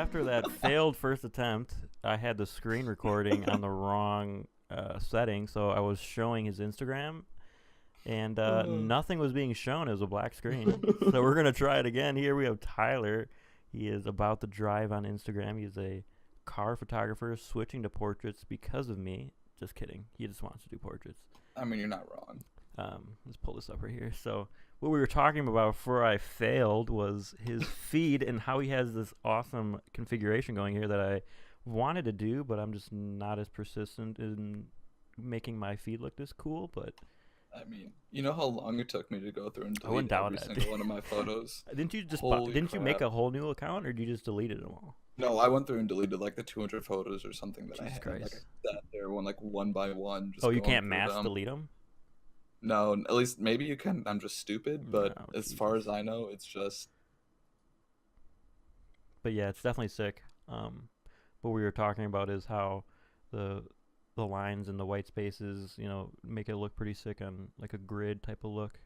after that failed first attempt, I had the screen recording on the wrong setting, so I was showing his Instagram, and nothing was being shown. It was a black screen. So we're gonna try it again. Here we have Tyler. He is about to drive on Instagram. He's a car photographer switching to portraits because of me. Just kidding. He just wants to do portraits. I mean, you're not wrong. Let's pull this up right here. So what we were talking about before I failed was his feed and how he has this awesome configuration going here that I wanted to do, but I'm just not as persistent in making my feed look this cool. But I mean, you know how long it took me to go through and I wouldn't delete doubt every that. single one of my photos? didn't you just Holy didn't you make crap. a whole new account, or did you just deleted them all? No, I went through and deleted like the 200 photos or something that I Jesus had. Christ. Like I sat there one by one. Just Oh, you going can't through mass them. delete them? No, at least maybe you can. I'm just stupid, but No, as far Jesus. as I know, it's just But yeah, it's definitely sick. What we were talking about is how the lines and the white spaces, make it look pretty sick on like a grid type of look.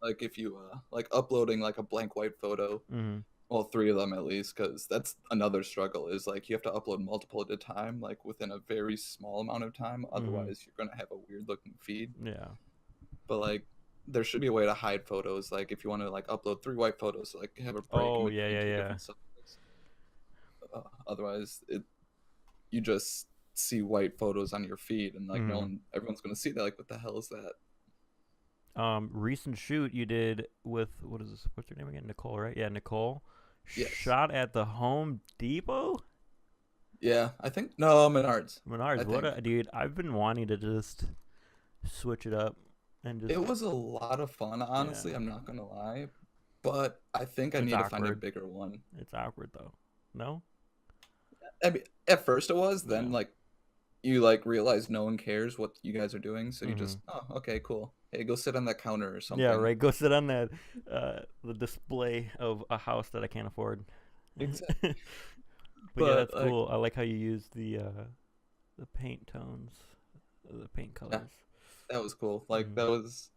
like if you like uploading like a blank white photo. Mm-hmm. Well, three of them at least, because that's another struggle. Is like you have to upload multiple at a time, like within a very small amount of time. Otherwise, you're gonna have a weird looking feed. Yeah. But like, there should be a way to hide photos. Like if you want to like upload three white photos, like have a break in Oh yeah, between yeah, two yeah. different subjects. Otherwise, you just see white photos on your feed, and like Mm-hmm. everyone's gonna see that. Like, what the hell is that? Recent shoot you did with what is this? What's her name again? Nicole, right? Yeah, Nicole. Yes. Shot at the Home Depot. Yeah, I think no Menards. Menards. I What think. a dude! I've been wanting to just switch it up and just It was a lot of fun, honestly. yeah. I'm not gonna lie, but I think I It's need to find a awkward. bigger one. It's awkward though. No. I mean, at first it was. Then Yeah. like you like realize no one cares what you guys are doing, so you Mm-hmm. just okay, cool. Hey, go sit on that counter or Yeah. something. Right. Go sit on that the display of a house that I can't afford. Exactly. But yeah, But that's like, cool. I like how you use the paint tones, the paint yeah, colors. that was cool. Like Mm-hmm. that was.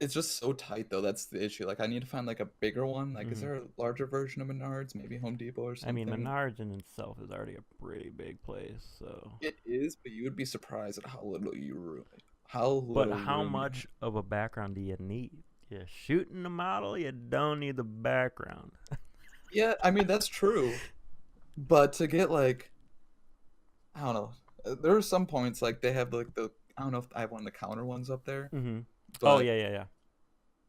It's just so tight though. That's the issue. Like I need to find like a bigger one. Like, is Mm-hmm. there a larger version of Menards? Maybe Home Depot or I mean, something. Menards in itself is already a pretty big place, so. It is, but you would be surprised at how little you ruin. How But little how room you have. much of a background do you need? You're shooting the model, you don't need the background. Yeah, I mean that's true. But to get like, I don't know. There are some points like they have like the I don't know if I have one of the counter ones up there, Mm-hmm. Oh, but yeah, yeah, yeah.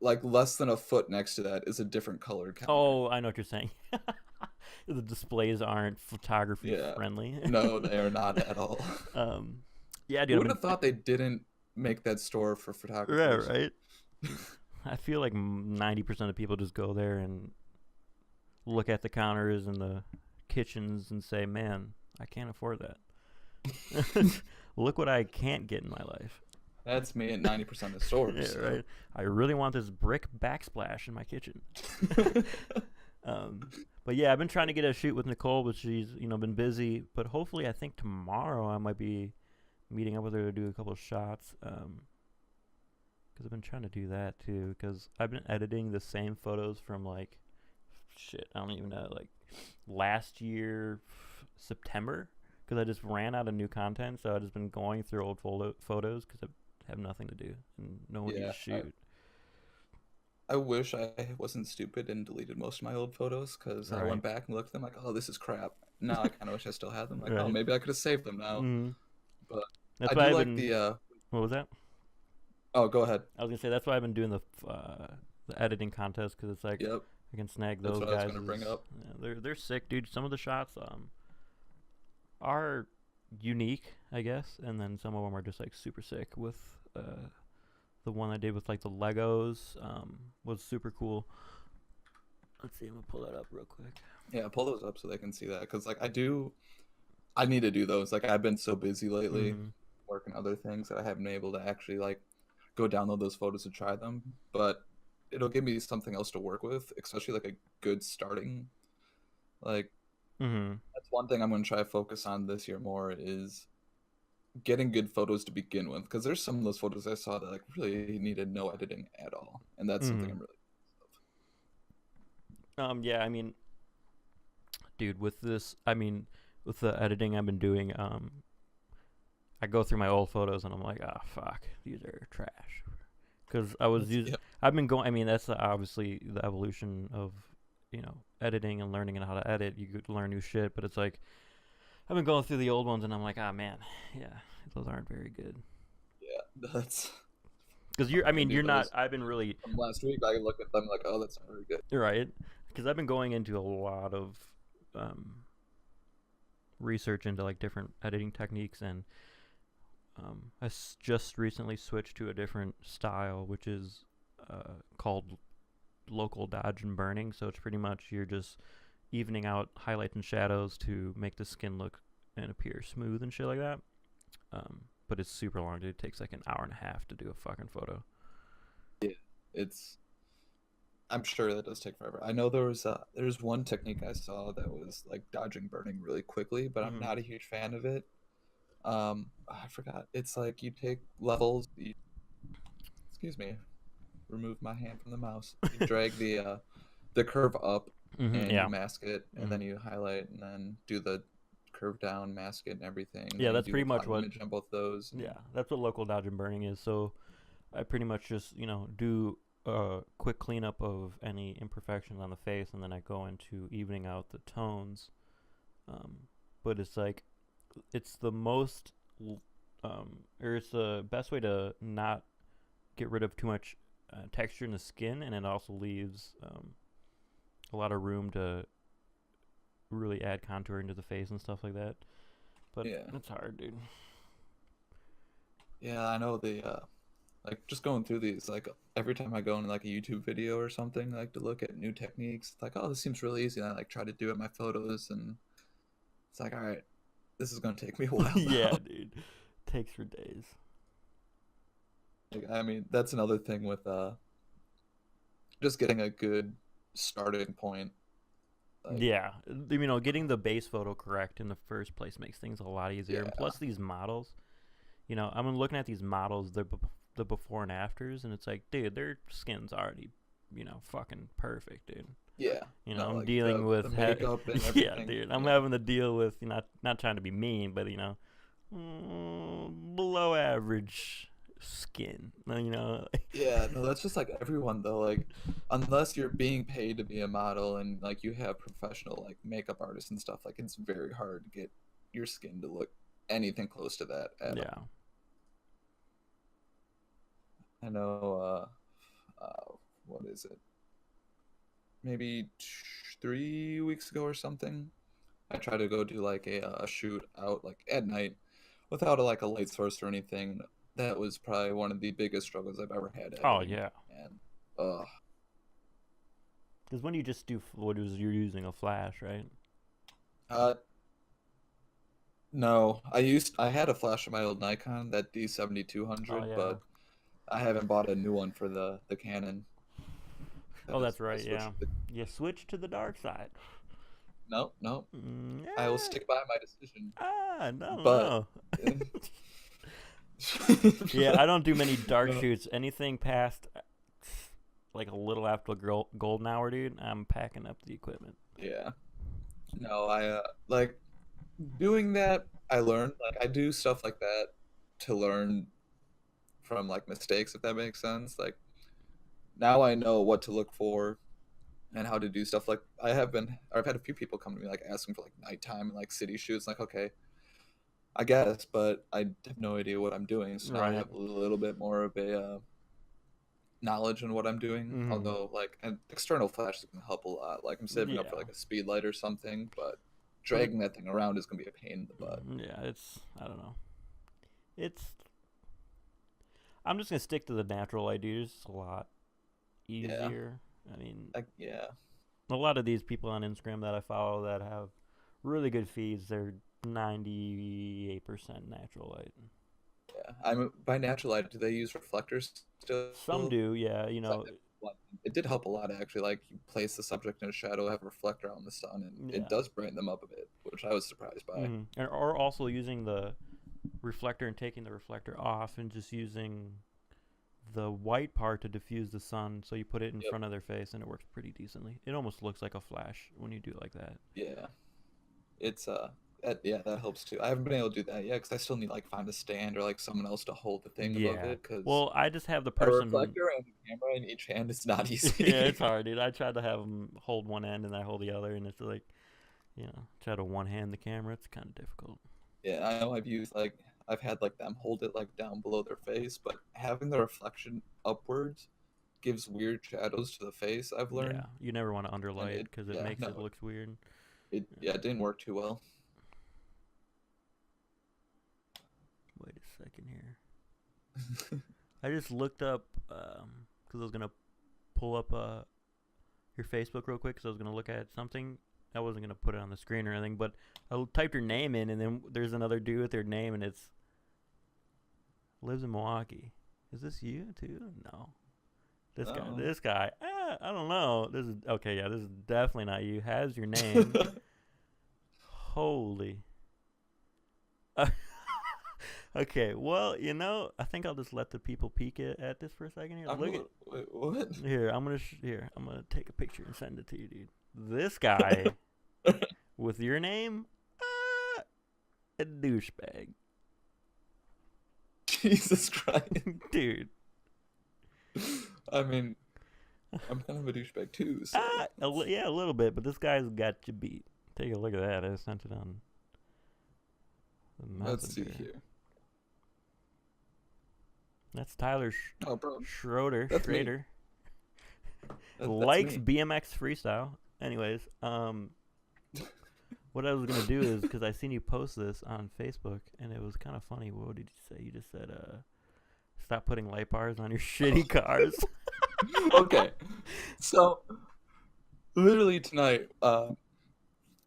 like less than a foot next to that is a different colored counter. Oh, I know what you're saying. The displays aren't photography Yeah. friendly. No, they are not at all. um, yeah, Who dude, would have thought they didn't make that store for yeah, photographers? right. I feel like 90% of people just go there and look at the counters and the kitchens and say, "Man, I can't afford that. Look what I can't get in my life." That's me at 90% of stores. Yeah, So. right. I really want this brick backsplash in my kitchen. Um, but yeah, I've been trying to get a shoot with Nicole, but she's been busy. But hopefully, I think tomorrow I might be meeting up with her to do a couple of shots. Because I've been trying to do that too. Because I've been editing the same photos from like shit. I don't even know, like last year September. Because I just ran out of new content, so I've just been going through old photos because I have nothing to do and no one Yeah, to shoot. I wish I wasn't stupid and deleted most of my old photos because I Right. went back and looked at them like, oh, this is crap. Now I kind of wish I still had them. Like, oh, Right. maybe I could have saved them now. Mm. But That's I why do I've like been. the. What was that? Oh, go ahead. I was gonna say that's why I've been doing the editing contest because it's like Yep, I can snag that's those what I was guys. gonna bring up. Yeah, they're sick, dude. Some of the shots are unique, I guess, and then some of them are just like super sick. With the one I did with like the Legos was super cool. Let's see, I'm gonna pull that up real quick. Yeah, pull those up so they can see that because like I need to do those. Like I've been so busy lately Mm-hmm. working other things that I haven't been able to actually like go download those photos and try them. But it'll give me something else to work with, especially like a good starting. Like Mm-hmm. that's one thing I'm going to try to focus on this year more is getting good photos to begin with because there's some of those photos I saw that like really needed no editing at all, and that's something Mm-hmm. I'm really Yeah, I mean, Dude, with this, I mean, with the editing I've been doing, I go through my old photos and I'm like, ah, fuck, these are trash. Because Yeah. I've been going. I mean, that's obviously the evolution of, editing and learning and how to edit. You could learn new shit, but it's like I've been going through the old ones and I'm like, ah, man, yeah, those aren't very good. Yeah, that's Because I you're do not. those I've been really from last week. I look at them like, oh, that's not very good. right. Because I've been going into a lot of um, research into like different editing techniques, and just recently switched to a different style, which is called local dodge and burning. So it's pretty much you're just evening out highlights and shadows to make the skin look and appear smooth and shit like that. But it's super long, dude. It takes like an hour and a half to do a fucking photo. Yeah, it's. I'm sure that does take forever. I know there's one technique I saw that was like dodging burning really quickly, but I'm Mm-hmm. not a huge fan of it. I forgot. It's like you take levels. Excuse me. Remove my hand from the mouse. You drag the curve up, Mm-hmm. and you Yeah. mask it, and Mm-hmm. then you highlight, and then do the curve down, mask it, and everything. And Yeah, then you that's do a pretty much cloud what. image on both those. Yeah, And that's what local dodge and burning is. So I pretty much just do a quick cleanup of any imperfections on the face, and then I go into evening out the tones. Um, but it's like it's the most, or it's the best way to not get rid of too much texture in the skin, and it also leaves a lot of room to really add contour into the face and stuff like that. But yeah, it's hard, dude. yeah, I know like just going through these, like every time I go into like a YouTube video or something, like to look at new techniques, it's like, oh, this seems really easy. And I like try to do it in my photos, and it's like, all right, this is gonna take me a while Yeah, now. dude. Takes for days. Like, I mean, that's another thing with just getting a good starting point. Like, Yeah, getting the base photo correct in the first place makes things a lot easier. And yeah, plus, these models, I'm looking at these models, the before and afters, and it's like, dude, their skin's already, fucking perfect, dude. yeah, no, I'm like dealing the with, makeup and yeah, everything. dude. I'm Yeah, having to deal with, not trying to be mean, but below average skin. yeah, no, that's just like everyone though. Like, unless you're being paid to be a model and like you have professional like makeup artists and stuff, like it's very hard to get your skin to look anything close to that at all. Yeah. I know. What is it? Maybe 3 weeks ago or something. I tried to go do like a shoot out like at night without like a light source or anything. That was probably one of the biggest struggles I've ever had Oh editing. yeah. And uh Because when you just do what is you're using a flash, right? uh no, I had a flash on my old Nikon, that Oh D7200, yeah. but I haven't bought a new one for the Canon. Oh, That is that's I right. switched Yeah. to the You switch to the dark side. no, no. I will Yeah. stick by my decision. I don't But know. Yeah, I don't do many dark no, shoots. Anything past like a little after golden hour, dude, I'm packing up the equipment. yeah. No, I like doing that. I learned like I do stuff like that to learn from like mistakes, if that makes sense. Like now I know what to look for and how to do stuff. Like I've had a few people come to me like asking for like nighttime and like city shoots. Like, okay, I guess, but I have no idea what I'm doing. So now I Right. have a little bit more of a knowledge in what I'm doing. Mm-hmm. Although like an external flash is gonna help a lot. Like I'm saving up for Yeah. like a speed light or something, but But dragging that thing around is gonna be a pain in the butt. yeah, it's I don't know. It's I'm just gonna stick to the natural light, dude. It's a lot Yeah, easier. I mean, like yeah, a lot of these people on Instagram that I follow that have really good feeds, they're 98% natural light. yeah. I'm by natural light. Do they use reflectors still? Some do, yeah. 'Cause it did help a lot actually. Like you place the subject in a shadow, have a reflector on the sun, and it Yeah. does brighten them up a bit, which I was surprised by. Or also using the reflector and taking the reflector off and just using the white part to diffuse the sun. So you put it in Yep. front of their face and it works pretty decently. It almost looks like a flash when you do it like that. Yeah. it's that helps too. I haven't been able to do that yet because I still need like find a stand or like someone else to hold the thing above Yeah. it because Well, I just have the a person. reflector and a camera in each hand is not Yeah, easy. it's hard, dude. I tried to have them hold one end and I hold the other, and it's like, try to one hand the camera. It's kind of difficult. Yeah, I know I've had like them hold it like down below their face, but having the reflection upwards gives weird shadows to the face, I've Yeah, learned. you never want to And underlight because it yeah, makes it no, look weird. yeah, it didn't work too well. Wait a second here. I just looked up because I was gonna pull up your Facebook real quick because I was gonna look at something. I wasn't gonna put it on the screen or anything, but I typed your name in, and then there's another dude with their name, and it's lives in Milwaukee. Is this you too? No. This guy. Oh. This guy. I don't know. This is okay. Yeah, this is definitely not you. Has your name? Holy. Okay. Well, I think I'll just let the people peek at this for a second here. Wait, what? Here. I'm gonna take a picture and send it to you, dude. This guy with your name, a douchebag, Jesus Christ. dude. I mean, I'm kind of a douchebag too, so Yeah, a little bit, but this guy's got you beat. Take a look at that. I sent it on the messenger. let's see here. That's Tyler Oh, bro. Schroeder. That's me. Schrader. That's Likes me. BMX freestyle. Anyways, what I was gonna do is because I seen you post this on Facebook and it was kind of funny. What did you say? You just said, stop putting light bars on your shitty cars. Okay, so literally tonight,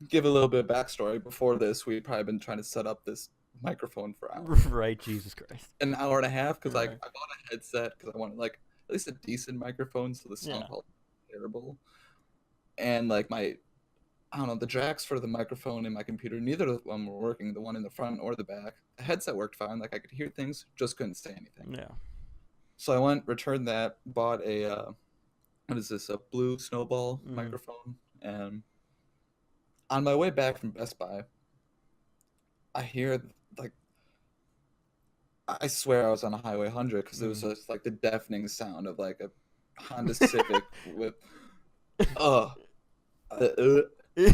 give a little bit of backstory. Before this, we'd probably been trying to set up this microphone for hours. Right, Jesus Christ. An hour and a half because Right. I bought a headset because I wanted like at least a decent microphone so the sound quality is terrible. And like I don't know, the jacks for the microphone in my computer, neither of them were working, the one in the front or the back. The headset worked fine, like I could hear things, just couldn't say anything. Yeah. So I went, returned that, bought a what is this, a blue snowball microphone, and on my way back from Best Buy, I hear like I swear I was on a Highway 100 because it was just like the deafening sound of like a Honda Civic with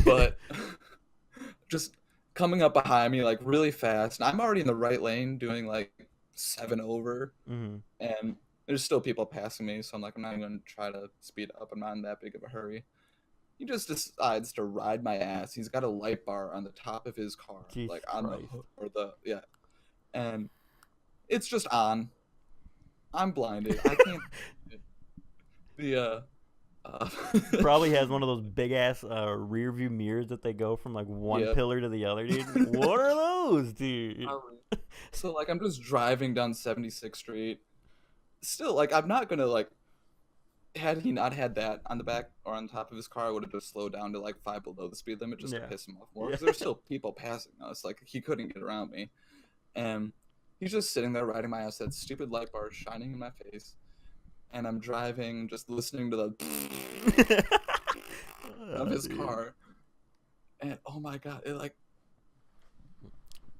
but just coming up behind me like really fast, and I'm already in the right lane doing like 7 over, and there's still people passing me, so I'm like, I'm not even gonna try to speed up. I'm not in that big of a hurry. He just decides to ride my ass. He's got a light bar on the top of his car, Jesus like on Christ. and it's just on. I'm blinded. I can't. Probably has one of those big ass rear view mirrors that they go from like one pillar to the other, dude. What are those, dude? So like I'm just driving down 76th Street. Still, like I'm not gonna like. Had he not had that on the back or on top of his car, I would have just slowed down to like 5 below the speed limit just to piss him off more. Because there's still people passing us. Like he couldn't get around me, and he's just sitting there riding my ass. That stupid light bar shining in my face, and I'm driving, just listening to the of his car, and oh my god, it like.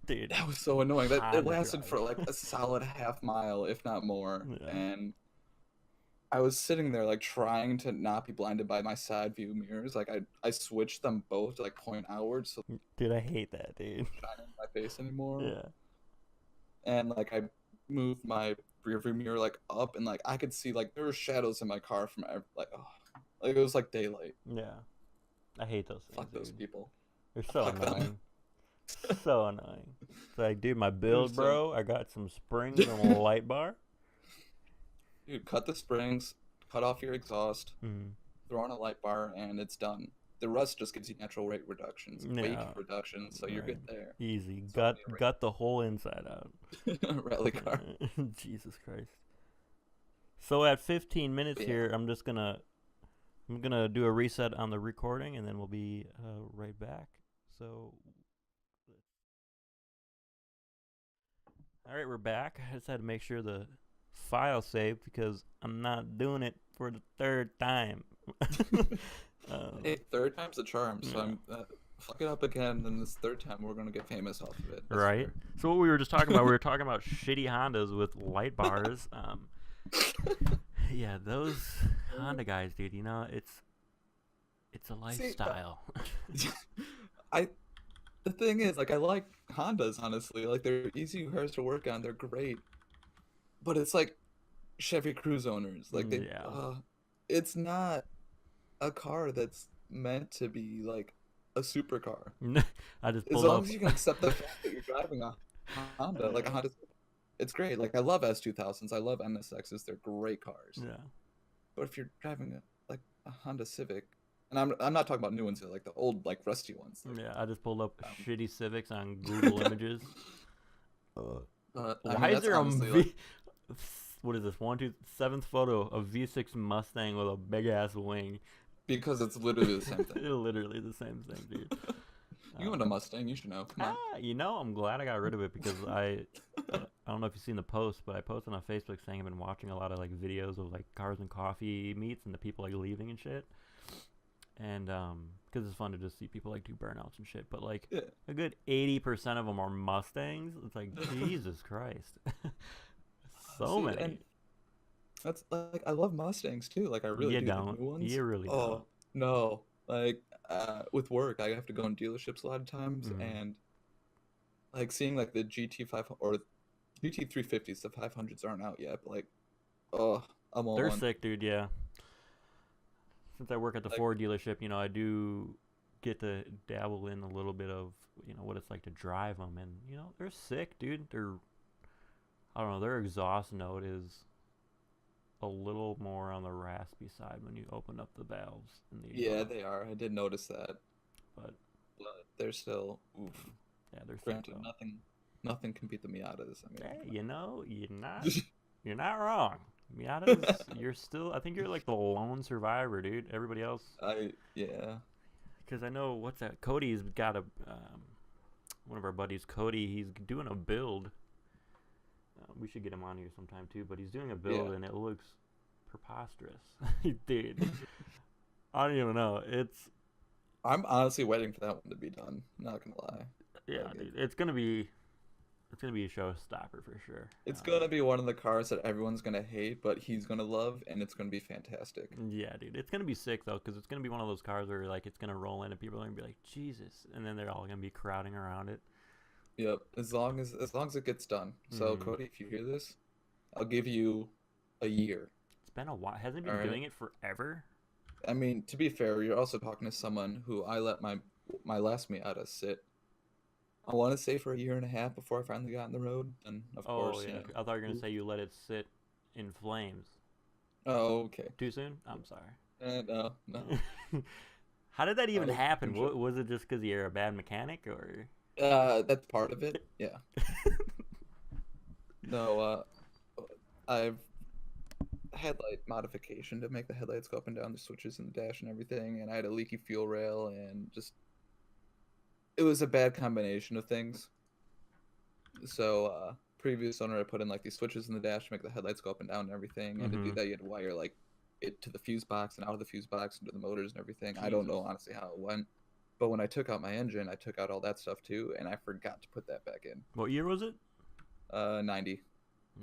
Dude, that was so annoying. That it lasted for like a solid half mile, if not more, and. I was sitting there like trying to not be blinded by my side view mirrors. Like I switched them both to like point outward, so dude, I hate that, dude. Not in my face anymore. Yeah. And like I moved my rear view mirror like up, and like I could see like there were shadows in my car from like it was like daylight. Yeah, I hate those things. Fuck those people. They're so annoying. So annoying. It's like, dude, my build, bro. I got some springs and a light bar. Dude, cut the springs, cut off your exhaust, throw on a light bar, and it's done. The rest just gives you natural rate reductions, weight reductions, so you're good there. Easy. Gut the whole inside out. Rally car. Jesus Christ. So at 15 minutes here, I'm gonna do a reset on the recording, and then we'll be right back. So. All right, we're back. I just had to make sure the file saved because I'm not doing it for the third time. Hey, third time's the charm. So fuck it up again, then this third time we're gonna get famous off of it. I Right. swear. So what we were just talking about, we were talking about shitty Hondas with light bars. Yeah, those Honda guys, dude. You know, it's a See, lifestyle. I the thing is, like, I like Hondas, honestly. Like, they're easy cars to work on. They're great, but it's like Chevy Cruze owners. Like, Yeah. it's not a car that's meant to be like a supercar. I just As pulled long up. as you can accept the fact that you're driving a Honda, like a Honda, it's great. Like, I love S2000s. I love NSXs. They're great cars. Yeah. But if you're driving a Honda Civic, and I'm not talking about new ones, like the old like rusty ones. Like, Yeah, I just pulled up um, shitty Civics on Google Images. but I Why mean is that's there a honestly like what is this? Seventh photo of V6 Mustang with a big ass wing. because it's literally the same thing. Literally the same thing, dude. You own a Mustang, you should know. Come on. You know, I'm glad I got rid of it because I don't know if you've seen the post, but I posted on Facebook saying I've been watching a lot of like videos of like cars and coffee meets and the people like leaving and shit. And because it's fun to just see people like do burnouts and shit, but like Yeah. a good 80% of them are Mustangs. It's like Jesus Christ, so See, many. and that's like I love Mustangs too. Like I really You do. The don't. new ones. You really Oh no. Like with work, I have to go in dealerships a lot of times, don't. and like seeing like the GT5 or GT350s, the 500s aren't out yet, but like, oh, I'm all They're on. sick, dude. Yeah. Since I work at the Like, Ford dealership, you know, I do get to dabble in a little bit of what it's like to drive them, and they're sick, dude. I don't know, their exhaust note is a little more on the raspy side when you open up the valves in the yeah, exhaust. they are. I did notice that, But but they're still oof. yeah, they're sick Granted, though. nothing can beat the Miatas. I mean, Hey, come you're not wrong. Miatas, you're still. I think you're like the lone survivor, dude. Everybody else, yeah. because I know what's that? Cody's got one of our buddies, Cody. He's doing a build. We should get him on here sometime too. But he's doing a build, Yeah. and it looks preposterous, dude. I don't even know. I'm honestly waiting for that one to be done. Not gonna lie. Yeah, Like, dude. It's gonna be a showstopper for sure. it's gonna be one of the cars that everyone's gonna hate, but he's gonna love, and it's gonna be fantastic. Yeah, dude. It's gonna be sick though, because it's gonna be one of those cars where like it's gonna roll in and people are gonna be like, Jesus, and then they're all gonna be crowding around it. Yep. As long as it gets done. So Mhm. Cody, if you hear this, I'll give you a year. It's been a while. Hasn't he All been right. doing it forever? I mean, to be fair, you're also talking to someone who I let my last Miata sit. I want to say for a year and a half before I finally got on the road. And of Oh course, yeah. I thought you were gonna say you let it sit in flames. Oh, okay. Too soon? I'm sorry. No, no. How did that even Oh, happen? I'm sure. Was it just because you're a bad mechanic, or? That's part of it. Yeah. No, I've headlight modification to make the headlights go up and down the switches in the dash and everything, and I had a leaky fuel rail, and just it was a bad combination of things. So, previous owner I put in like these switches in the dash to make the headlights go up and down and everything, and to do Mhm. that you had to wire like it to the fuse box and out of the fuse box into the motors and everything. I don't know Jesus. honestly how it went, but when I took out my engine, I took out all that stuff too, and I forgot to put that back in. What year was it? 90.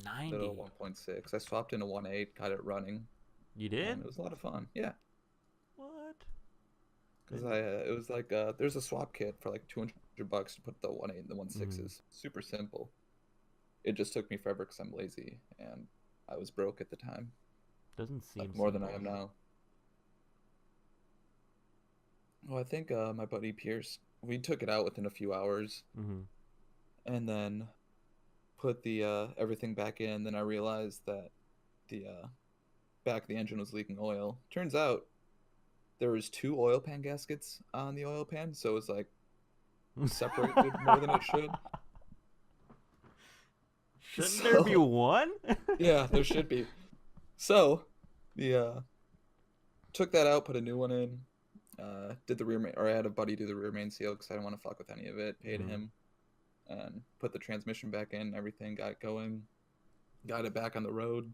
90. Little 1.6. I swapped in a 1.8, got it running, You and did? it was a lot of fun. Yeah, What? because it was like there's a swap kit for like $200 to put the 1.8 and the 1.6s. Super simple. It just took me forever because I'm lazy and I was broke at the time, Doesn't seem like more than I simple. am now. Well, I think my buddy Pierce, we took it out within a few hours, Mhm. and then put the everything back in. Then I realized that the back of the engine was leaking oil. Turns out there was two oil pan gaskets on the oil pan, so it was like separated more than it should. Shouldn't there be So one? yeah, there should be. So the took that out, put a new one in. Did the rear main, or I had a buddy do the rear main seal because I didn't want to fuck with any of it. Paid Mhm. him, and put the transmission back in. Everything got going. Got it back on the road.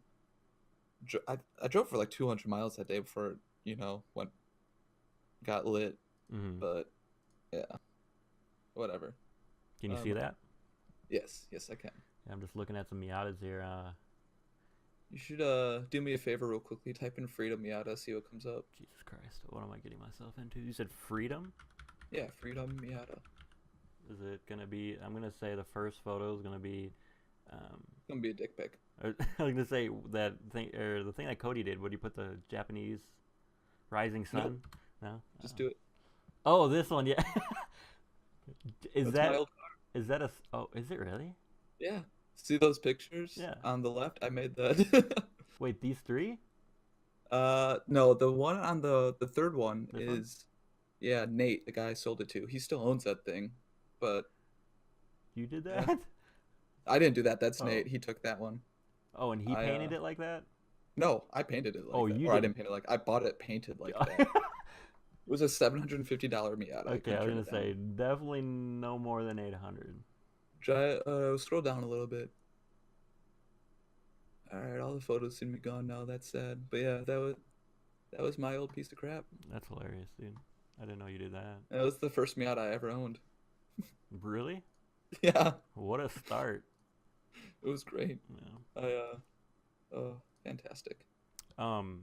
I drove for like 200 miles that day before it, went got lit. Mhm. But Yeah, whatever. Can you see Um, that? yes, I can. Yeah, I'm just looking at some Miatas here. You should do me a favor real quickly. Type in Freedom Miata, see what comes up. Jesus Christ, what am I getting myself into? You said freedom? Yeah, Freedom Miata. Is it gonna be? I'm gonna say the first photo is gonna be. It's gonna be a dick pic. I'm gonna say that thing or the thing that Cody did. Would you put the Japanese rising sun? Nope. No. Just do it. Oh, this one, yeah. Is That's my that old. is that a? Oh, is it really? Yeah. See those pictures Yeah. on the left? I made that. Wait, these three? No, the one on the third one This one? is, yeah, Nate, the guy I sold it to. He still owns that thing, but You did yeah, that? I didn't do that. That's Oh. Nate. He took that one. Oh, and he I painted it like that? No, I painted it Oh, like that, you or I did. didn't paint it like I bought it painted like that. It was a $750 Miata. I Okay, I couldn't was turn gonna it say down. definitely no more than 800. Scroll down a little bit. All right, all the photos seem to be gone now. That's sad, but yeah, that was my old piece of crap. That's hilarious, dude. I didn't know you did that. That was the first Miata I ever owned. Really? Yeah, What a start. it was great. Yeah. Oh, fantastic. Um,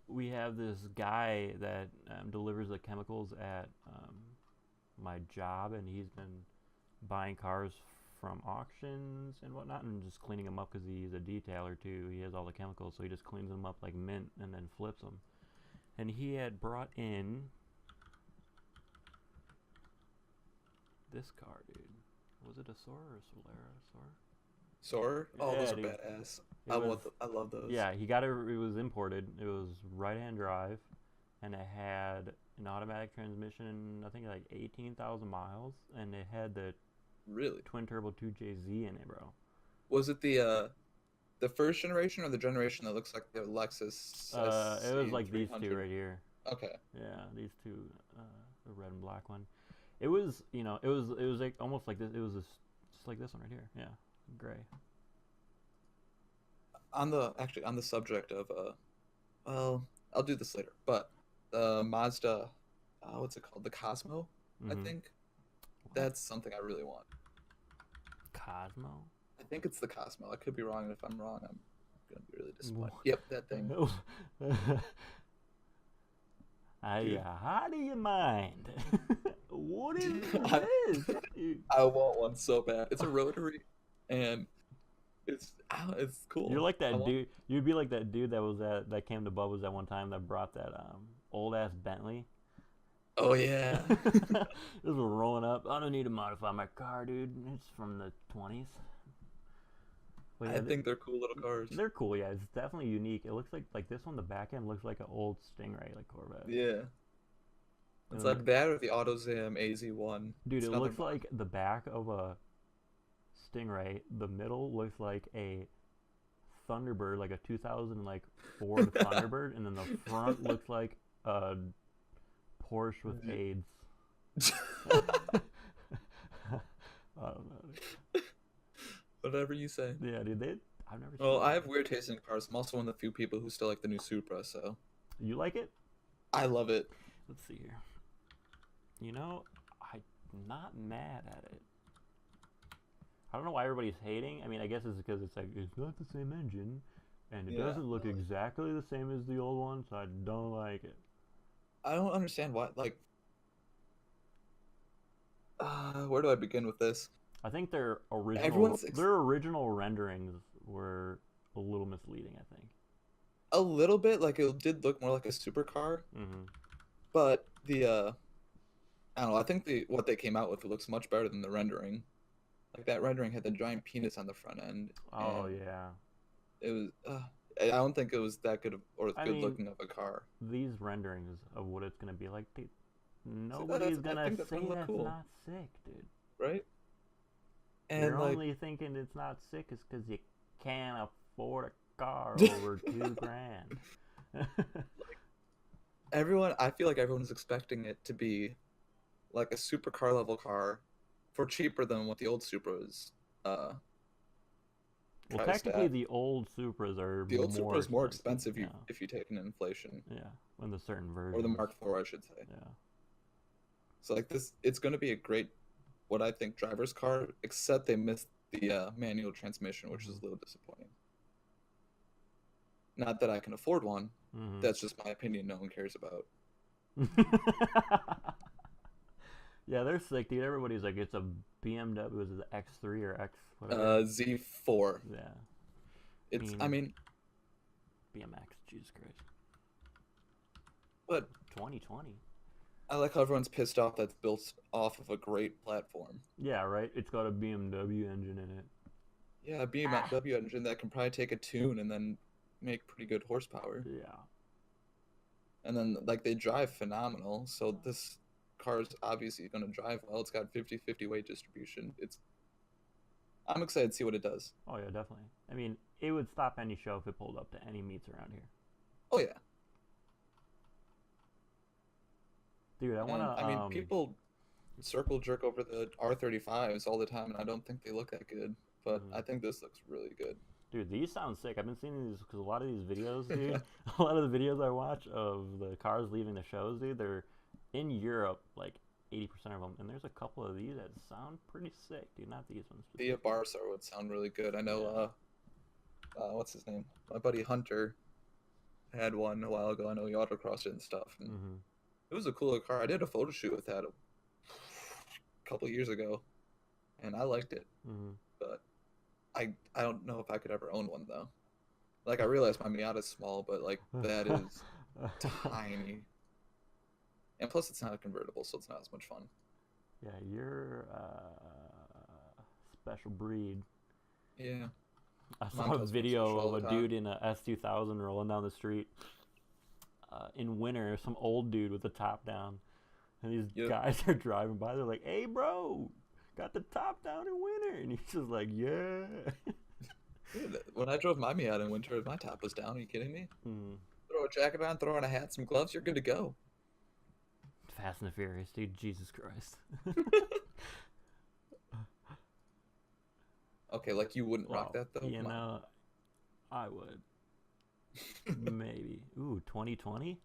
we have this guy that delivers the chemicals at my job, and he's been buying cars from auctions and whatnot, and just cleaning them up because he's a detailer too. He has all the chemicals, so he just cleans them up like mint and then flips them. And he had brought in this car, dude. Was it a Soar or a Solera? Soar? Soarer? Oh, Yeah, those are dude. badass. It was I love those. Yeah, he got it. It was imported. It was right-hand drive, and it had an automatic transmission. I think like 18,000 miles, and it had the Really? twin turbo 2JZ in it, bro. Was it the first generation or the generation that looks like the Lexus It was like these two 300? right here. Okay. Yeah, these two, the red and black one. It was, it was like almost like this. It was just like this one right here. Yeah, gray. On the subject of well, I'll do this later, but the Mazda, what's it called? The Cosmo, I Mm-hmm. think. What? That's something I really want. Cosmo? I think it's the Cosmo. I could be wrong, and if I'm wrong, I'm gonna be really disappointed. What? Yep, that thing. Dude. How do you mind? What is I, this? Dude? I want one so bad. It's a rotary, and it's You're cool. like I that want. dude. You'd be like that dude that came to Bubba's that one time that brought that old ass Bentley. Oh yeah. This was rolling up. I don't need to modify my car, dude. It's from the 20s. But yeah, I think they're cool little cars. they're cool. Yeah, it's definitely unique. It looks like this one. The back end looks like an old Stingray, like Corvette. Yeah. It's And like that or the AutoZam AZ1. dude, It's it another looks like the back of a Stingray. The middle looks like a Thunderbird, like a 2000 like Ford Thunderbird, and then the front looks like a Porsche with AIDS. I don't know. Whatever you say. Yeah, dude, I've never Well, seen I that. have weird taste in cars. I'm also one of the few people who still like the new Supra, so You like it? I love it. Let's see here. I'm not mad at it. I don't know why everybody's hating. I mean, I guess it's because it's like it's not the same engine, and it Yeah. doesn't look exactly the same as the old one, so I don't like it. I don't understand why. Like, where do I begin with this? I think their original Everyone's their original renderings were a little misleading. I think. a little bit like it did look more like a supercar, Mm-hmm. but I don't know. I think what they came out with looks much better than the rendering. Like that rendering had the giant penis on the front end, Oh and yeah. it was. I don't think it was that good or I good mean, looking of a car. these renderings of what it's gonna be like, dude, So nobody's I gonna think that's say gonna look that's cool, not sick, dude. right? You're And like only thinking it's not sick is because you can't afford a car over $2,000. everyone, I feel like everyone's expecting it to be like a supercar level car for cheaper than what the old Supras Well, priced technically, at. the old Supras are The old Supra is more expensive. expensive Yeah, if you take an inflation, yeah, in the certain or the versions. Mark IV, I should say. Yeah, So like this, it's going to be a great, what I think, driver's car, except they missed the manual transmission, which is Mhm. a little disappointing. Not that I can afford one. Mhm. That's just my opinion. No one cares about. Yeah, they're sick, dude. Everybody's like, it's a BMW. Was it the X3 or X whatever? Z4. Yeah. I It's, I mean, mean, BMX. Jesus Christ. but 2020. I like how everyone's pissed off that's built off of a great platform. Yeah, right. It's got a BMW engine in it. Yeah, a Ah. BMW engine that can probably take a tune and then make pretty good horsepower. Yeah. And then like they drive phenomenal. So this car is obviously going to drive well. It's got 50-50 weight distribution. It's I'm excited to see what it does. Oh yeah, definitely. I mean, it would stop any show if it pulled up to any meets around here. Oh yeah. Dude, I And wanna I mean, people circle jerk over the R35s all the time, and I don't think they look that good. But mhm. I think this looks really good. Dude, these sound sick. I've been seeing these because a lot of these videos, dude. A lot of the videos I watch of the cars leaving the shows, dude, they're in Europe, like 80% of them, and there's a couple of these that sound pretty sick, dude. Not these ones The specifically. Barca would sound really good. I know. Yeah. What's his name? My buddy Hunter had one a while ago. I know he autocrossed it and stuff, and Mhm. it was a cooler car. I did a photo shoot with that a couple years ago, and I liked it. Mhm. But I don't know if I could ever own one though. Like I realize my Miata's small, but like that is tiny. And plus, it's not a convertible, so it's not as much fun. Yeah, you're special breed. Yeah, I mom saw a tells me I'm video special all of the a time. dude in a S2000 rolling down the street in winter. Some old dude with the top down, and these Yep. guys are driving by. They're like, "Hey, bro, got the top down in winter," and he's just like, "Yeah." Dude, when I drove my Miata in winter, my top was down. Are you kidding me? Hmm. Throw a jacket on, throw on a hat, some gloves, you're good to go. Fast and the Furious, dude. Jesus Christ. Okay, like you wouldn't rock Well, that though. you Come on. know, I would maybe. Ooh, 2020.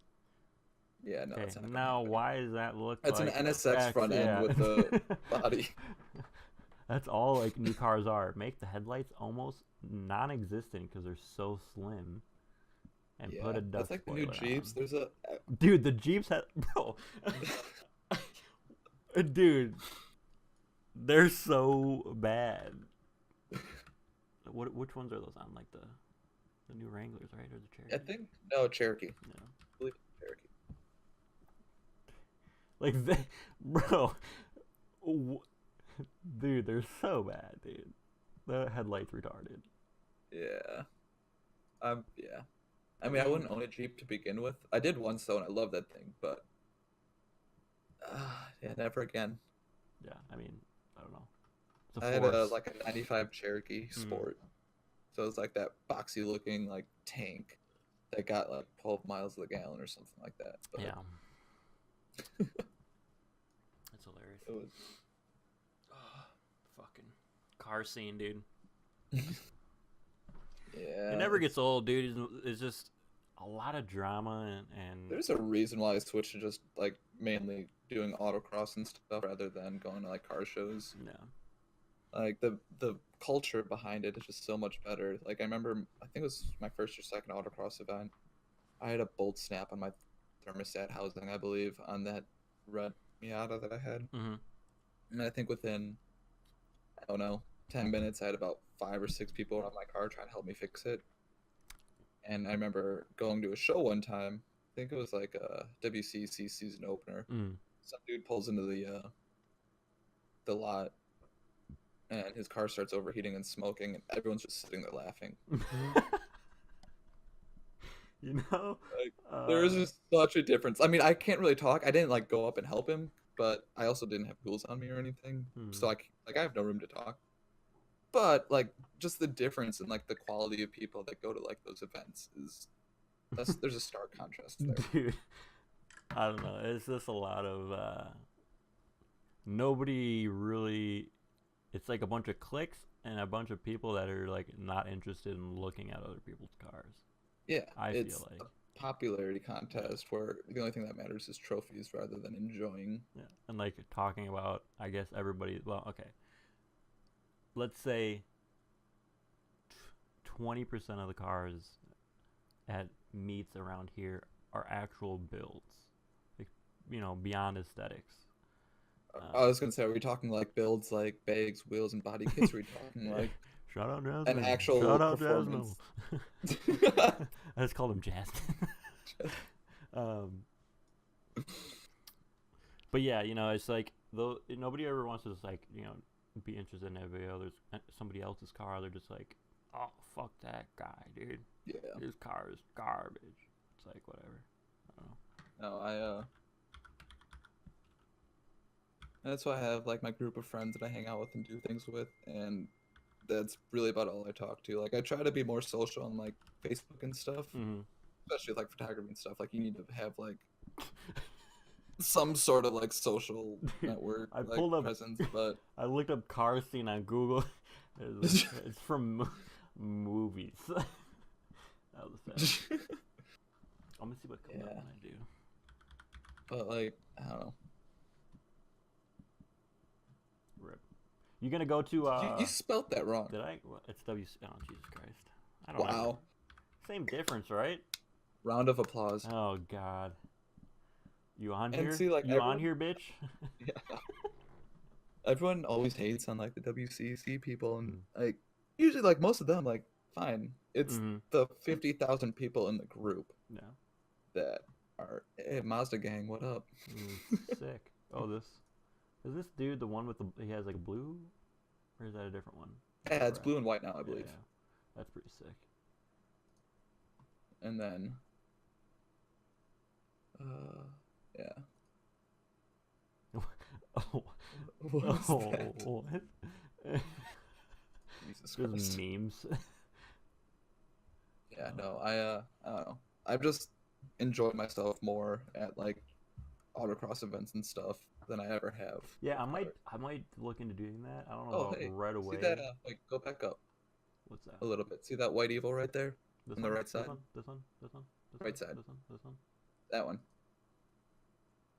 Yeah, no, Okay, that's not gonna now happen. why does that look That's an like NSX X? front end Yeah. with the body. That's all like new cars are. Make the headlights almost non-existent because they're so slim, and put Yeah, a that's duck like the new spoiler Jeeps. on. There's a Dude, the Jeeps have bro. Dude, they're so bad. What? Which ones are those on? Like the new Wranglers, right, or the I Cherokee? think no Cherokee. Yeah. I believe it's Cherokee. Like they, bro. Dude, they're so bad, dude. The headlights retarded. Yeah. Yeah. I I mean, I mean, wouldn't own a Jeep to begin with. I did once though, and I love that thing, but yeah, never again. yeah. I mean, I don't know. It's a I had a force. like a '95 Cherokee Mm, Sport, so it was like that boxy looking like tank that got like 12 miles to the gallon or something like that. But yeah, it's hilarious. it was Fucking car scene, dude. It yeah. never gets old, dude. It's just a lot of drama and There's a reason why I switched to just like mainly doing autocross and stuff rather than going to like car shows. yeah. Like the culture behind it is just so much better. Like I remember, I think it was my first or second autocross event. I had a bolt snap on my thermostat housing, I believe, on that red Miata that I had, Mm-hmm. and I think within I don't know 10 minutes, I had about 5 or 6 people around my car trying to help me fix it. And I remember going to a show one time. I think it was like a WCC season opener. Mm. Some dude pulls into the lot, and his car starts overheating and smoking, and everyone's just sitting there laughing. You know, Like there is uh, just such a difference. I mean, I can't really talk. I didn't like go up and help him, but I also didn't have tools on me or anything, hmm. so like I have no room to talk. But like just the difference in like the quality of people that go to like those events is that's there's a stark contrast there. Dude, I don't know. It's just a lot of nobody really. It's like a bunch of clicks and a bunch of people that are like not interested in looking at other people's cars. Yeah, I it's feel like. popularity contest where the only thing that matters is trophies rather than enjoying. Yeah, and like talking about, I guess everybody. Well, okay, let's say 20% of the cars at meets around here are actual builds, like, beyond aesthetics. I was gonna say, are we talking like builds like bags, wheels, and body kits? Or are we talking Yeah. like Shout out an Jasmine. actual Shout out performance? Jasmine. I just called him Jasmine. um, but yeah, it's like though nobody ever wants to just like be interested in somebody else's car. They're just like, oh fuck that guy, dude. Yeah. His car is garbage. It's like whatever. I don't know. No, that's why I have like my group of friends that I hang out with and do things with, and that's really about all I talk to. Like I try to be more social on like Facebook and stuff, Mm-hmm. especially like photography and stuff. Like you need to have like some sort of like social network I like pulled up. presence, but I looked up car scene on Google. It's from movies. That was sad. I'm gonna see what comes up when I do. But like I don't know. Rip. You gonna go to? You spelt that wrong. Did I? It's W. Oh Jesus Christ! I don't know. Wow. Same difference, right? Round of applause. Oh God. You on And here? see, like, you everyone- on here, bitch? Yeah. Everyone always hates on like the WCC people, and like usually like most of them like fine. It's the 50,000 people in the group Yeah. that are, hey, Mazda gang, what up? Sick. Oh, is this dude the one with he has like a blue, or is that a different one? Yeah, it's blue and white now, I believe. Yeah, that's pretty sick. And then, yeah. Oh, What was that? what? Jesus Just Christ. memes. Yeah, no, I don't know. I've just enjoyed myself more at like autocross events and stuff than I ever have. Yeah, I might look into doing that. I don't know Oh, about hey, right away. see that? Like, go back up What's that? a little bit. See that white evil right there? This On one? the right side? This one? Right side. This one? That one.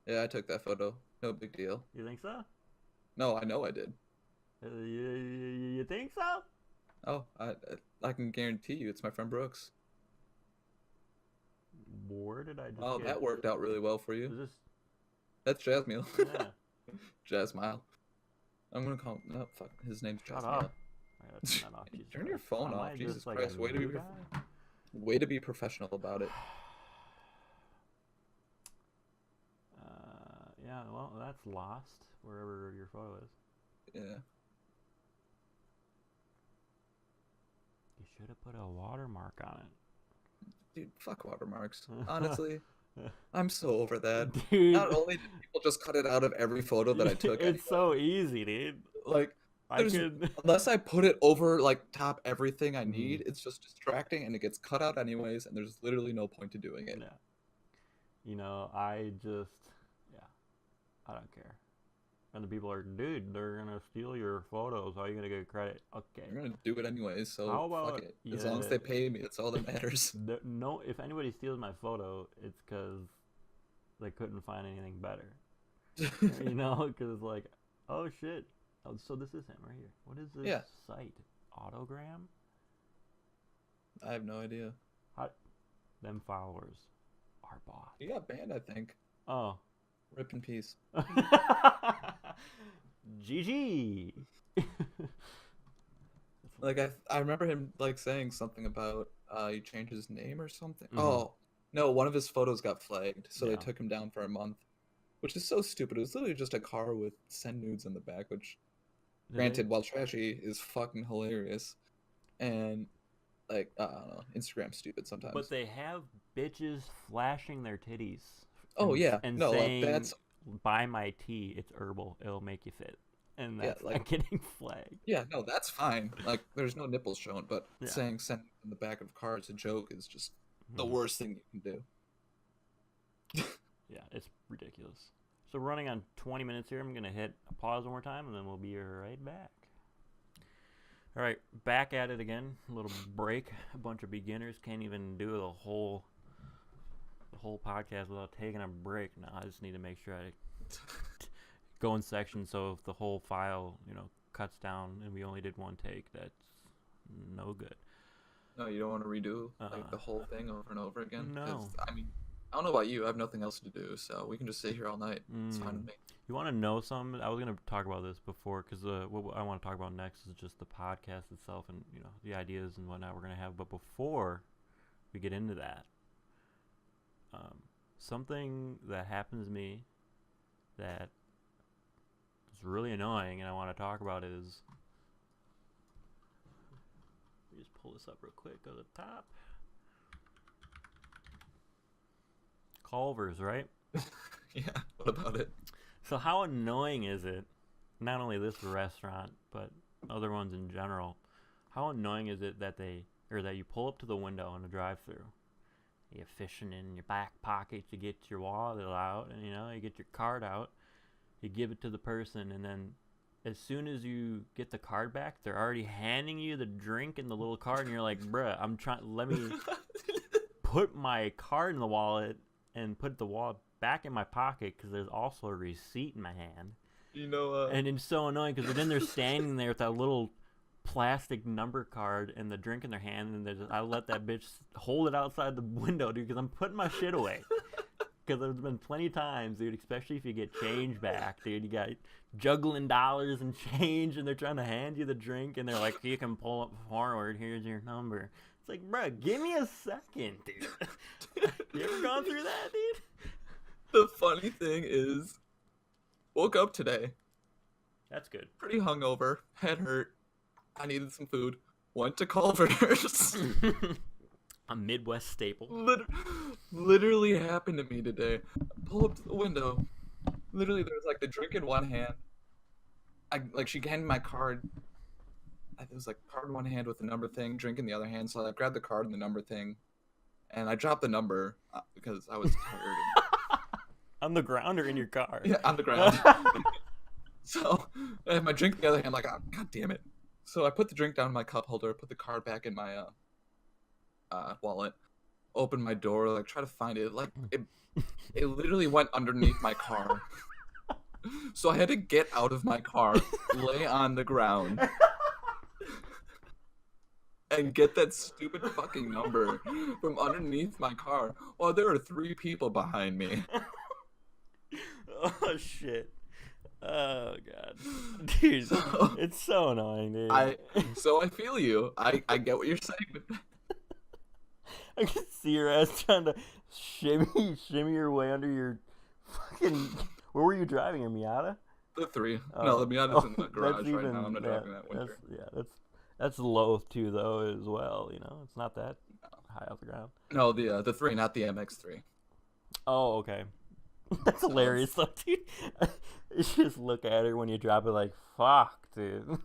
Yeah, I took that photo. No big deal. You think so? No, I know I did. You think so? Oh, I can guarantee you it's my friend Brooks. Where did I just Oh, get? that worked out really well for you. Is this? That's Jasmine. Yeah. Jasmile. I'm gonna call him. No, fuck. His name's Shut Jasmile. up. I gotta turn that off. Jesus Turn your Christ. phone Am off. I Jesus just, like, Christ. a Way to be new guy? way to be professional about it. Yeah, well, that's lost wherever your photo is. Yeah. You should have put a watermark on it. Dude, fuck watermarks. Honestly, I'm so over that. Dude. Not only did people just cut it out of every photo that I took, It's so easy, dude. like I could. unless I put it over like top everything I need, it's just distracting and it gets cut out anyways, and there's literally no point to doing it. Yeah. I don't care. And the people are, dude, they're gonna steal your photos. How are you gonna get credit? Okay. I'm gonna do it anyways, so How about, fuck it. As long as they pay me, that's all that matters. No, if anybody steals my photo, it's because they couldn't find anything better. Because it's like, oh shit. Oh, so this is him right here. What is this site? Autogram? I have no idea. Them followers are bought. You got banned, I think. Oh. Rip in peace. GG. Like I remember him like saying something about he changed his name or something. Mhm. Oh no, one of his photos got flagged, so Yeah. they took him down for a month, which is so stupid. It was literally just a car with send nudes in the back, which, granted, while trashy, is fucking hilarious, and like I don't know, Instagram's stupid sometimes. But they have bitches flashing their titties. Oh yeah, and no, saying, like, that's buy my tea. It's herbal. It'll make you fit. And that's like not getting flagged. Yeah, no, that's fine. Like, there's no nipples shown, but Yeah. saying send in the back of car as a joke is just the worst thing you can do. Yeah, it's ridiculous. So running on 20 minutes here, I'm going to hit a pause one more time, and then we'll be right back. All right, back at it again. A little break. A bunch of beginners can't even do the whole whole podcast without taking a break. No, I just need to make sure I go in sections. So if the whole file, cuts down and we only did one take, that's no good. No, you don't want to redo like the whole thing over and over again? No. 'Cause, I mean, I don't know about you. I have nothing else to do, so we can just sit here all night. It's fine with me. You want to know something? I was going to talk about this before because what I want to talk about next is just the podcast itself and, the ideas and whatnot we're going to have. But before we get into that, something that happens to me that is really annoying and I want to talk about is, let me just pull this up real quick, go to the top. Culver's, right? Yeah, what about it? So how annoying is it, not only this restaurant, but other ones in general, how annoying is it that that you pull up to the window in a drive-thru, you're fishing in your back pocket to get your wallet out, and you get your card out, you give it to the person, and then as soon as you get the card back, they're already handing you the drink and the little card, and you're like, bruh, let me put my card in the wallet and put the wallet back in my pocket because there's also a receipt in my hand. And it's so annoying because then they're standing there with that little plastic number card and the drink in their hand, and I let that bitch hold it outside the window, dude, because I'm putting my shit away. Because there's been plenty of times, dude, especially if you get change back, dude, you got juggling dollars and change, and they're trying to hand you the drink, and they're like, you can pull up forward, here's your number. It's like, bro, give me a second, dude. You ever gone through that, dude? The funny thing is, woke up today. That's good. Pretty hungover, head hurt. I needed some food. Went to Culver's. A Midwest staple. Literally happened to me today. Pull up to the window. Literally, there's like the drink in one hand. She handed me my card. It was like card in one hand with the number thing, drink in the other hand. So I grabbed the card and the number thing, and I dropped the number because I was tired. On the ground or in your car? Yeah, on the ground. So I had my drink in the other hand, like, oh, god damn it. So I put the drink down in my cup holder, put the card back in my wallet, opened my door, like try to find it. Like it literally went underneath my car. So I had to get out of my car, lay on the ground, and get that stupid fucking number from underneath my car while there are 3 people behind me. Oh shit. Oh god. Dude, it's so annoying, dude. I feel you. I get what you're saying. I can see your ass trying to shimmy your way under your fucking... Where were you driving, a Miata? The 3. No, the Miata's in the garage right now. I'm not driving that winter. That's low too, though, as well. It's not that high off the ground. No, the 3, not the MX3. Oh, okay. That's hilarious, though, dude. You just look at her when you drop it like, fuck, dude.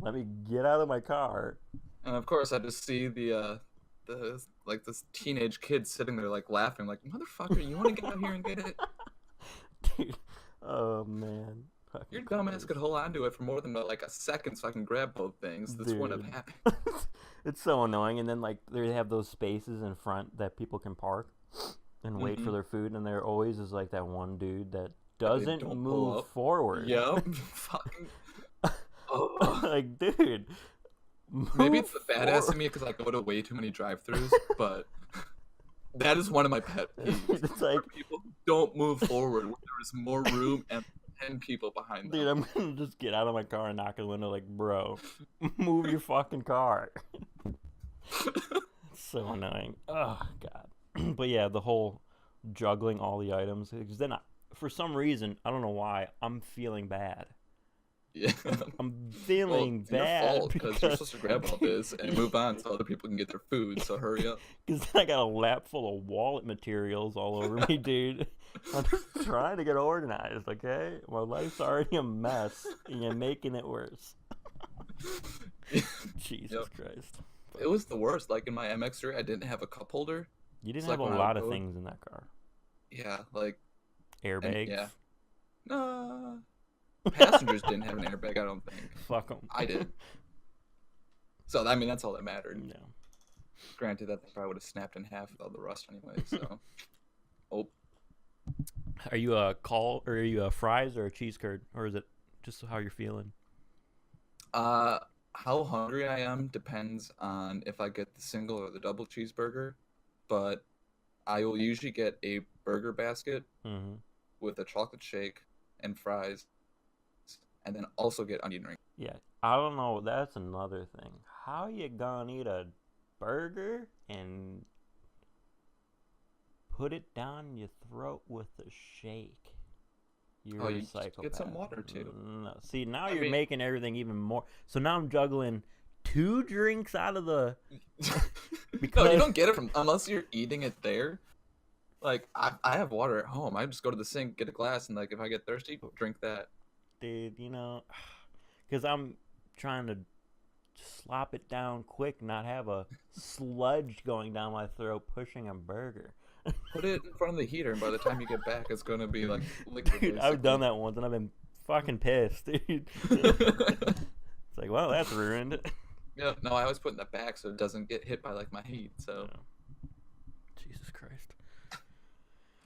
Let me get out of my car. And of course, I just see this teenage kid sitting there like laughing, like, motherfucker, you want to get out here and get it? Dude, oh man. Your dumbass could hold on to it for more than like a second so I can grab both things. This wouldn't have happened. It's so annoying. And then like they have those spaces in front that people can park and wait for their food, and there always is like that one dude that doesn't move forward. Yep. Fucking. Like, dude. Maybe it's the badass in me because I go to way too many drive-thrus, but that is one of my pet peeves. It's like people who don't move forward when there is more room and 10 people behind them. Dude, I'm gonna just get out of my car and knock on the window like, bro, move your fucking car. It's so annoying. Oh god. But yeah, the whole juggling all the items, because then for some reason, I don't know why, I'm feeling bad. Yeah, I'm feeling bad your fault, because you're supposed to grab all this and move on so other people can get their food. So hurry up. Because I got a lap full of wallet materials all over me, dude. I'm just trying to get organized. Okay, my life's already a mess, and you're making it worse. Jesus Christ! It was the worst. Like in my MX3, I didn't have a cup holder. You didn't have a lot of things in that car. Yeah, like airbags. Yeah. No. Passengers didn't have an airbag, I don't think. Fuck them. I did. So, I mean, that's all that mattered. Yeah. Granted, that thing probably would have snapped in half with all the rust anyway. So, oh, Are you are you a fries or a cheese curd, or is it just how you're feeling? uh, how hungry I am depends on if I get the single or the double cheeseburger. But I will usually get a burger basket Mm-hmm. with a chocolate shake and fries, and then also get onion rings. Yeah, I don't know. That's another thing. How you gonna eat a burger and put it down your throat with a shake? Oh, You're a you just get some psychopath. water too. No, see now I you're mean, making everything even more. So now I'm juggling two drinks out of the no, you because don't get it from unless you're eating it there. Like I have water at home. I just go to the sink, get a glass, and like if I get thirsty, drink that. dude, because I'm trying to slop it down quick, not have a sludge going down my throat pushing a burger. Put it in front of the heater, and by the time you get back, it's gonna be like liquid, Dude, I've done basically. that once and I've been fucking pissed, dude. It's like, well, that's ruined. Yeah, no, I always put it in the back so it doesn't get hit by like my heat. So, Jesus Christ.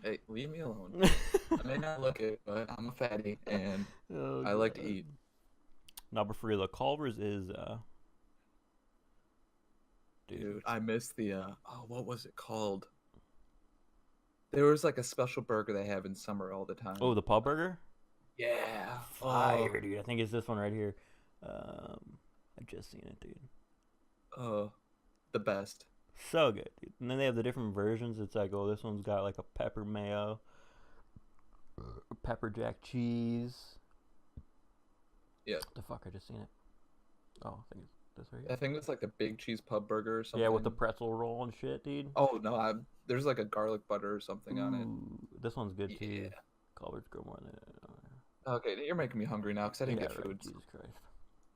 hey, leave me alone. I may not look it, but I'm a fatty and Oh, I like to God. eat. No, but for real, the Culver's is, dude. Dude, I missed the oh, what was it called? There was like a special burger they have in summer all the Oh, time. the pub burger? Yeah. Oh, Fire, dude. I think it's this one right here. I just seen it, dude. oh, the best. So good, dude. And then they have the different versions. It's like, oh, this one's got like a pepper mayo, a pepper jack cheese. Yeah. The fuck, I just seen it. Oh, I think it's this right I here. think it's like the big cheese pub burger or Yeah, with the something. pretzel roll and shit, dude. Oh no, there's like a garlic butter or something on it. Ooh, this one's good too. Yeah. Culver's go more than Okay, you're making me hungry now because I didn't yeah, get right. food. Jesus Christ.